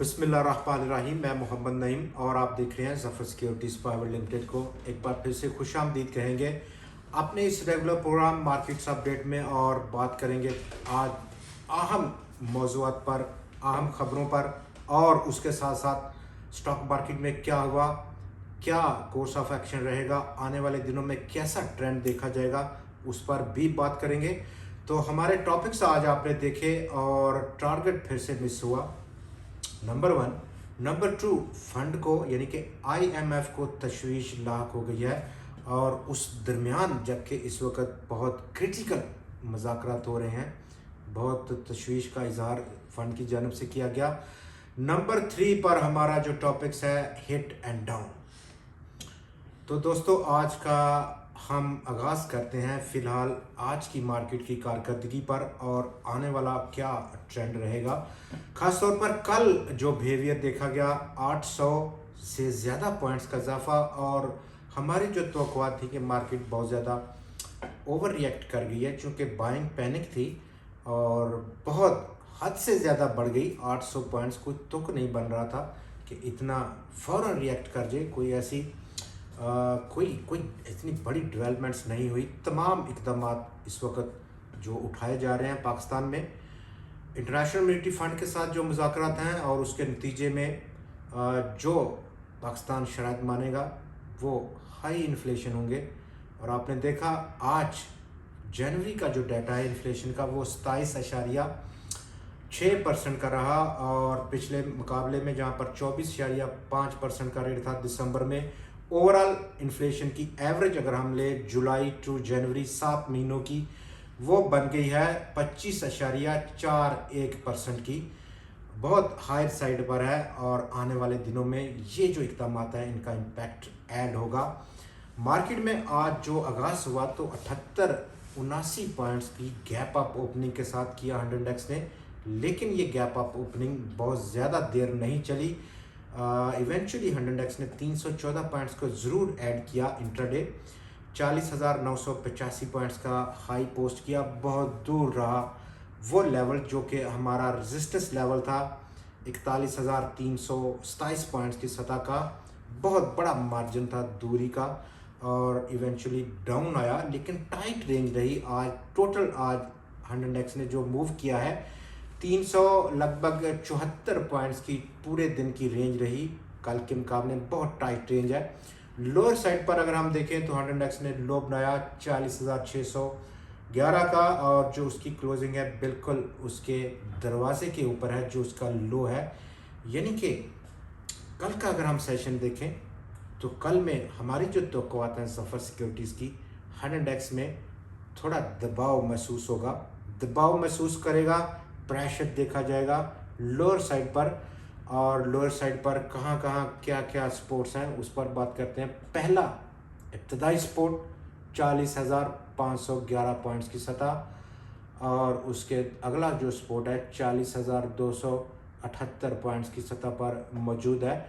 बिस्मिल्लाहिर्रहमानिर्रहीम। मैं मोहम्मद नईम और आप देख रहे हैं ज़फ़र सिक्योरिटीज़ प्राइवेट लिमिटेड को। एक बार फिर से खुशामदीद कहेंगे अपने इस रेगुलर प्रोग्राम मार्केट्स अपडेट में, और बात करेंगे आज अहम मौज़ूआत पर, अहम ख़बरों पर, और उसके साथ साथ स्टॉक मार्केट में क्या हुआ, क्या कोर्स ऑफ एक्शन रहेगा, आने वाले दिनों में कैसा ट्रेंड देखा जाएगा, उस पर भी बात करेंगे। तो हमारे टॉपिक्स आज आपने देखे और टारगेट फिर से मिस हुआ। नंबर 1, नंबर 2, फंड को यानी कि आईएमएफ को तशवीश लाक हो गई है, और उस दरमियान जबकि इस वक्त बहुत क्रिटिकल मुज़ाकरात हो रहे हैं, बहुत तशवीश का इजहार फंड की जानब से किया गया। नंबर 3 पर हमारा जो टॉपिक्स है हिट एंड डाउन। तो दोस्तों आज का हम आगाज़ करते हैं फ़िलहाल आज की मार्केट की कारकर्दगी पर और आने वाला क्या ट्रेंड रहेगा। ख़ास तौर पर कल जो बिहेवियर देखा गया, 800 से ज़्यादा पॉइंट्स का इजाफा, और हमारी जो तवक्कुआत थी कि मार्केट बहुत ज़्यादा ओवर रिएक्ट कर गई है, चूँकि बाइंग पैनिक थी और बहुत हद से ज़्यादा बढ़ गई। 800 पॉइंट्स कोई तुक नहीं बन रहा था कि इतना फ़ौरन रिएक्ट कर जाए। कोई ऐसी कोई कोई इतनी बड़ी डेवलपमेंट्स नहीं हुई। तमाम इक़दामात इस वक्त जो उठाए जा रहे हैं पाकिस्तान में इंटरनेशनल मॉनेटरी फ़ंड के साथ जो मुज़ाकरात हैं, और उसके नतीजे में जो पाकिस्तान शराइत मानेगा वो हाई इन्फ्लेशन होंगे। और आपने देखा आज जनवरी का जो डाटा है इन्फ्लेशन का, वो 27.6% का रहा, और पिछले मुकाबले में जहां पर 24.5% का रेट था दिसंबर में। ओवरऑल इन्फ्लेशन की एवरेज अगर हम ले जुलाई टू जनवरी 7 महीनों की, वो बन गई है 25.41% की, बहुत हायर साइड पर है। और आने वाले दिनों में ये जो इक़दामात हैं इनका इम्पैक्ट ऐड होगा। मार्केट में आज जो आगाज़ हुआ तो 78-79 पॉइंट्स की गैप अप ओपनिंग के साथ किया 100 इंडेक्स ने, लेकिन ये गैप अप ओपनिंग बहुत ज़्यादा देर नहीं चली। इवेंचुअली 100 इंडेक्स ने 314 पॉइंट्स को ज़रूर ऐड किया इंट्राडे। 40,985 पॉइंट्स का हाई पोस्ट किया, बहुत दूर रहा वो लेवल जो कि हमारा रेजिस्टेंस लेवल था 41,327 पॉइंट्स की सतह का। बहुत बड़ा मार्जिन था दूरी का, और इवेंचुअली डाउन आया, लेकिन टाइट रेंज रही। आज टोटल आज 100 इंडेक्स ने जो मूव किया है 300 लगभग 74 पॉइंट्स की पूरे दिन की रेंज रही। कल के मुकाबले बहुत टाइट रेंज है। लोअर साइड पर अगर हम देखें तो 100 इंडेक्स ने लो बनाया 40,611 का, और जो उसकी क्लोजिंग है बिल्कुल उसके दरवाजे के ऊपर है जो उसका लो है। यानी कि कल का अगर हम सेशन देखें तो कल में हमारी जो तवक्कुआत हैं ज़फ़र सिक्योरिटीज़ की, 100 इंडेक्स में थोड़ा दबाव महसूस होगा, दबाव महसूस करेगा, प्रेशर देखा जाएगा लोअर साइड पर। और लोअर साइड पर कहाँ कहाँ क्या क्या सपोर्ट्स हैं उस पर बात करते हैं। पहला इब्तदाई सपोर्ट 40,511 पॉइंट्स की सतह, और उसके अगला जो सपोर्ट है 40,278 पॉइंट्स की सतह पर मौजूद है।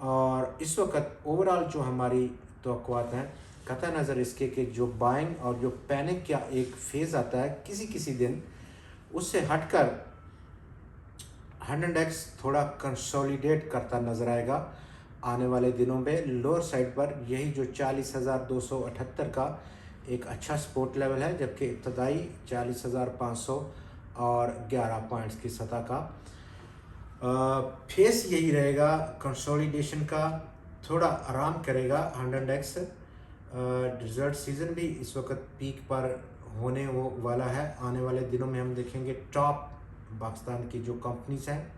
और इस वक्त ओवरऑल जो हमारी तवक्कुआत हैं, कतई नज़र इसके कि जो बाइंग और जो पैनिक का एक फेज़ आता है किसी किसी दिन, उससे हटकर 100 इंडेक्स थोड़ा कंसोलिडेट करता नज़र आएगा आने वाले दिनों में। लोअर साइड पर यही जो 40,278 का एक अच्छा सपोर्ट लेवल है, जबकि इब्तदाई 40,511 पॉइंट्स की सतह का फेस यही रहेगा कंसोलिडेशन का। थोड़ा आराम करेगा 100 इंडेक्स। रिजल्ट सीज़न भी इस वक्त पीक पर होने वो वाला है। आने वाले दिनों में हम देखेंगे टॉप पाकिस्तान की जो कंपनीज हैं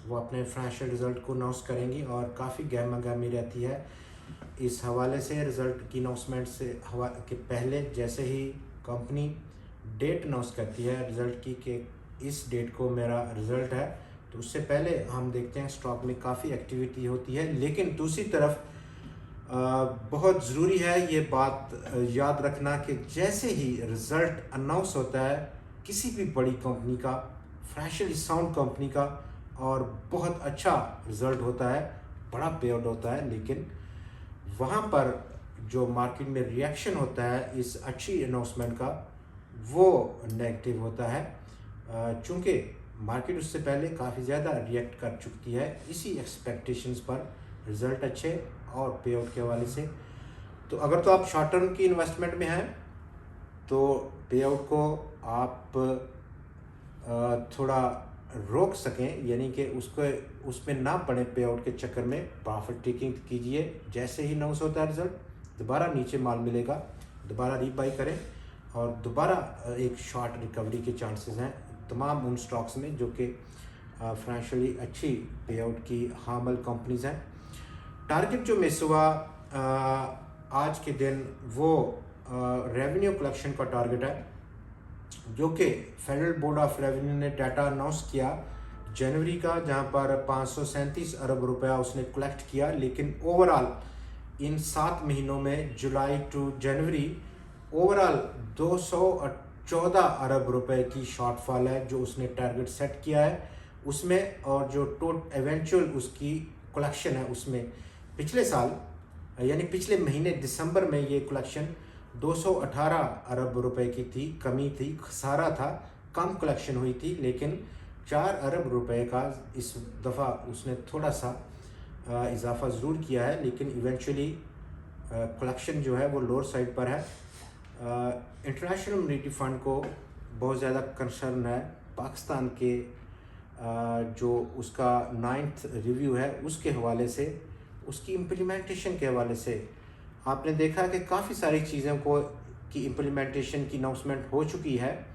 वो अपने फाइनेंशियल रिज़ल्ट को अनाउंस करेंगी, और काफ़ी गहमा गहमी रहती है इस हवाले से। रिज़ल्ट की अनाउंसमेंट से के पहले जैसे ही कंपनी डेट अनाउंस करती है रिज़ल्ट की कि इस डेट को मेरा रिज़ल्ट है, तो उससे पहले हम देखते हैं स्टॉक में काफ़ी एक्टिविटी होती है। लेकिन दूसरी तरफ बहुत ज़रूरी है ये बात याद रखना कि जैसे ही रिज़ल्ट अनाउंस होता है किसी भी बड़ी कंपनी का, फाइनेंशियली साउंड कंपनी का, और बहुत अच्छा रिज़ल्ट होता है, बड़ा पे आउट होता है, लेकिन वहाँ पर जो मार्केट में रिएक्शन होता है इस अच्छी अनाउंसमेंट का वो नेगेटिव होता है। चूँकि मार्केट उससे पहले काफ़ी ज़्यादा रिएक्ट कर चुकी है इसी एक्सपेक्टेशंस पर, रिज़ल्ट अच्छे और पे आउट के हवाले से। तो अगर तो आप शॉर्ट टर्म की इन्वेस्टमेंट में हैं तो पे आउट को आप थोड़ा रोक सकें, यानी कि उसको उसमें ना पड़े पे आउट के चक्कर में, प्रॉफिट टेकिंग कीजिए। जैसे ही अनाउंस होता है रिजल्ट, दोबारा नीचे माल मिलेगा, दोबारा रीबाई करें और दोबारा एक शॉर्ट रिकवरी के चांसेस हैं तमाम उन स्टॉक्स में जो कि फाइनेंशियली अच्छी पे आउट की हामल कंपनीज हैं। टारगेट जो मिस हुआ आज के दिन वो रेवेन्यू कलेक्शन का टारगेट है, जो कि फेडरल बोर्ड ऑफ रेवेन्यू ने डाटा अनाउंस किया जनवरी का, जहां पर 537 अरब रुपया उसने कलेक्ट किया। लेकिन ओवरऑल इन 7 महीनों में जुलाई टू जनवरी ओवरऑल 214 अरब रुपए की शॉर्टफॉल है जो उसने टारगेट सेट किया है उसमें। और जो एवेंचुअल उसकी कलेक्शन है उसमें पिछले साल यानी पिछले महीने दिसंबर में ये कलेक्शन 218 अरब रुपए की थी, कमी थी, खसारा था, कम कलेक्शन हुई थी। लेकिन 4 अरब रुपए का इस दफ़ा उसने थोड़ा सा इजाफा ज़रूर किया है, लेकिन इवेंचुअली कलेक्शन जो है वो लोअर साइड पर है। इंटरनेशनल मॉनेटरी फंड को बहुत ज़्यादा कंसर्न है पाकिस्तान के जो उसका 9th रिव्यू है उसके हवाले से, उसकी इम्प्लीमेंटेशन के हवाले से। आपने देखा कि काफ़ी सारी चीज़ों को की इम्प्लीमेंटेशन की अनाउंसमेंट हो चुकी है,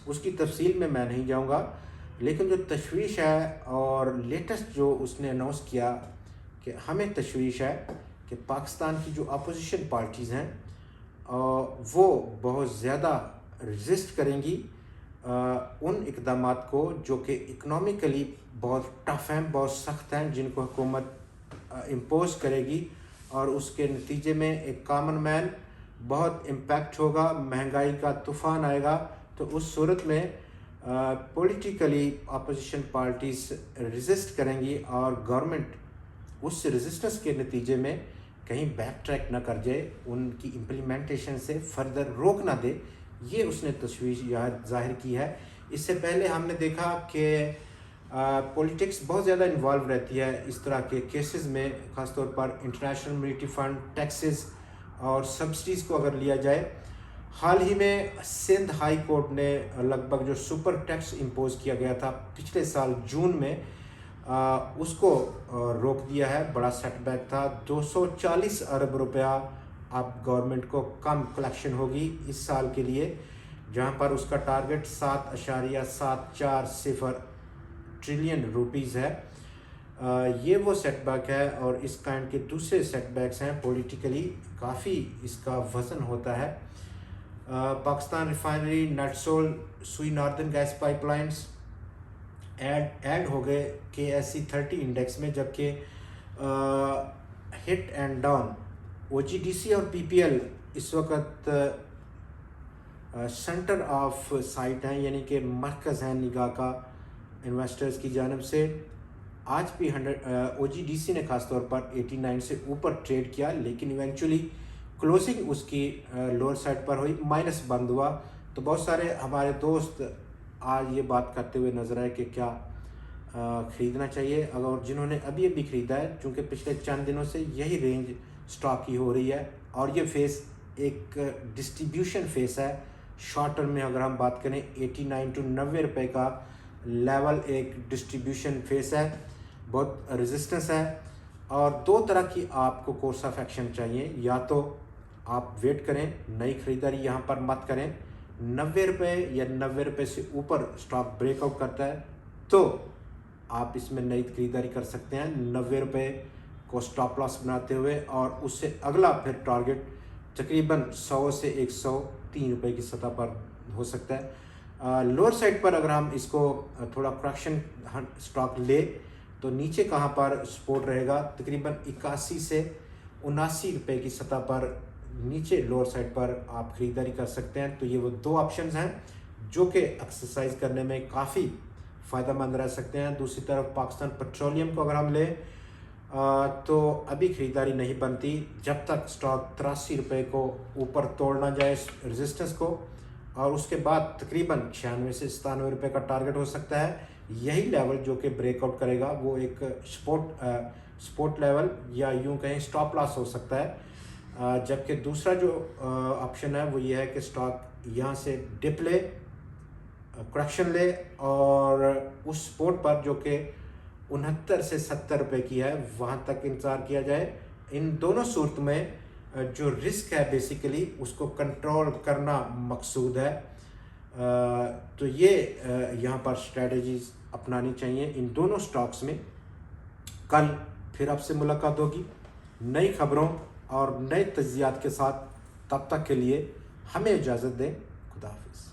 उसकी तफसील में मैं नहीं जाऊंगा। लेकिन जो तशवीश है और लेटेस्ट जो उसने अनाउंस किया कि हमें तशवीश है कि पाकिस्तान की जो अपोजिशन पार्टीज़ हैं वो बहुत ज़्यादा रजिस्ट करेंगी उन इक़दामात को जो कि इकनॉमिकली बहुत टफ हैं, बहुत सख्त हैं, जिनको हुकूमत इम्पोज करेगी। और उसके नतीजे में एक कॉमन मैन बहुत इम्पैक्ट होगा, महंगाई का तूफ़ान आएगा। तो उस सूरत में पॉलिटिकली अपोजिशन पार्टीज़ रेजिस्ट करेंगी और गवर्नमेंट उस रेजिस्टेंस के नतीजे में कहीं बैक ट्रैक ना कर जाए, उनकी इम्प्लीमेंटेशन से फर्दर रोक ना दे, ये उसने तशवीश जाहिर की है। इससे पहले हमने देखा कि पॉलिटिक्स बहुत ज़्यादा इन्वॉल्व रहती है इस तरह के केसेस में, ख़ासतौर पर इंटरनेशनल मॉनेटरी फंड, टैक्सेस और सब्सिडीज़ को अगर लिया जाए। हाल ही में सिंध हाई कोर्ट ने लगभग जो सुपर टैक्स इम्पोज किया गया था पिछले साल जून में, उसको रोक दिया है। बड़ा सेटबैक था। 240 अरब रुपया अब गवर्नमेंट को कम कलेक्शन होगी इस साल के लिए, जहां पर उसका टारगेट 7.740 ट्रिलियन रुपीज़ है। ये वो सेटबैक है। और इस काइंड के दूसरे सेटबैक्स हैं पॉलिटिकली, काफ़ी इसका वज़न होता है। पाकिस्तान रिफाइनरी, नटसोल, सुई नॉर्दर्न गैस पाइपलाइंस ऐड हो गए KSE 30 इंडेक्स में, जबकि हिट एंड डाउन OGDC और PPL इस वक्त सेंटर ऑफ साइट हैं, यानी कि मरकज़ है निगाह का इन्वेस्टर्स की जानब से। आज भी OGDC ने ख़ासतौर पर 89 से ऊपर ट्रेड किया, लेकिन इवेंचुअली क्लोजिंग उसकी लोअर साइड पर हुई, माइनस बंद हुआ। तो बहुत सारे हमारे दोस्त आज ये बात करते हुए नजर आए कि क्या ख़रीदना चाहिए। अगर जिन्होंने अभी अभी ख़रीदा है, चूँकि पिछले चंद दिनों से यही रेंज स्टॉक की हो रही है और ये फेस एक डिस्ट्रीब्यूशन फेस है। शॉर्ट टर्म में अगर हम बात करें 89 to 90 रुपये का लेवल एक डिस्ट्रीब्यूशन फेस है, बहुत रेजिस्टेंस है। और दो तरह की आपको कोर्स ऑफ एक्शन चाहिए, या तो आप वेट करें, नई खरीदारी यहाँ पर मत करें। 90 रुपये या 90 रुपये से ऊपर स्टॉक ब्रेकआउट करता है तो आप इसमें नई खरीदारी कर सकते हैं 90 रुपये को स्टॉप लॉस बनाते हुए, और उससे अगला फिर टारगेट तकरीबन 100 से 103 रुपये की सतह पर हो सकता है। लोअर साइड पर अगर हम इसको थोड़ा करेक्शन स्टॉक ले तो नीचे कहाँ पर सपोर्ट रहेगा, तकरीबन 81 से 79 रुपये की सतह पर नीचे लोअर साइड पर आप ख़रीदारी कर सकते हैं। तो ये वो दो ऑप्शंस हैं जो कि एक्सरसाइज करने में काफ़ी फ़ायदेमंद रह सकते हैं। दूसरी तरफ पाकिस्तान पेट्रोलियम को अगर हम लें तो अभी ख़रीदारी नहीं बनती जब तक स्टॉक 83 रुपये को ऊपर तोड़ ना जाए रेजिस्टेंस को, और उसके बाद तकरीबन 96 से 97 रुपये का टारगेट हो सकता है। यही लेवल जो कि ब्रेकआउट करेगा वो एक सपोर्ट लेवल या यूं कहें स्टॉप लॉस हो सकता है। जबकि दूसरा जो ऑप्शन है वो ये है कि स्टॉक यहाँ से डिप ले, करेक्शन ले और उस सपोर्ट पर जो कि 69 से 70 रुपये की है वहाँ तक इंतज़ार किया जाए। इन दोनों सूरत में जो रिस्क है बेसिकली उसको कंट्रोल करना मकसूद है। तो ये यहाँ पर स्ट्रेटजीज अपनानी चाहिए इन दोनों स्टॉक्स में। कल फिर आपसे मुलाकात होगी नई खबरों और नए तज्जियात के साथ। तब तक के लिए हमें इजाज़त दें। खुदा हाफिज़।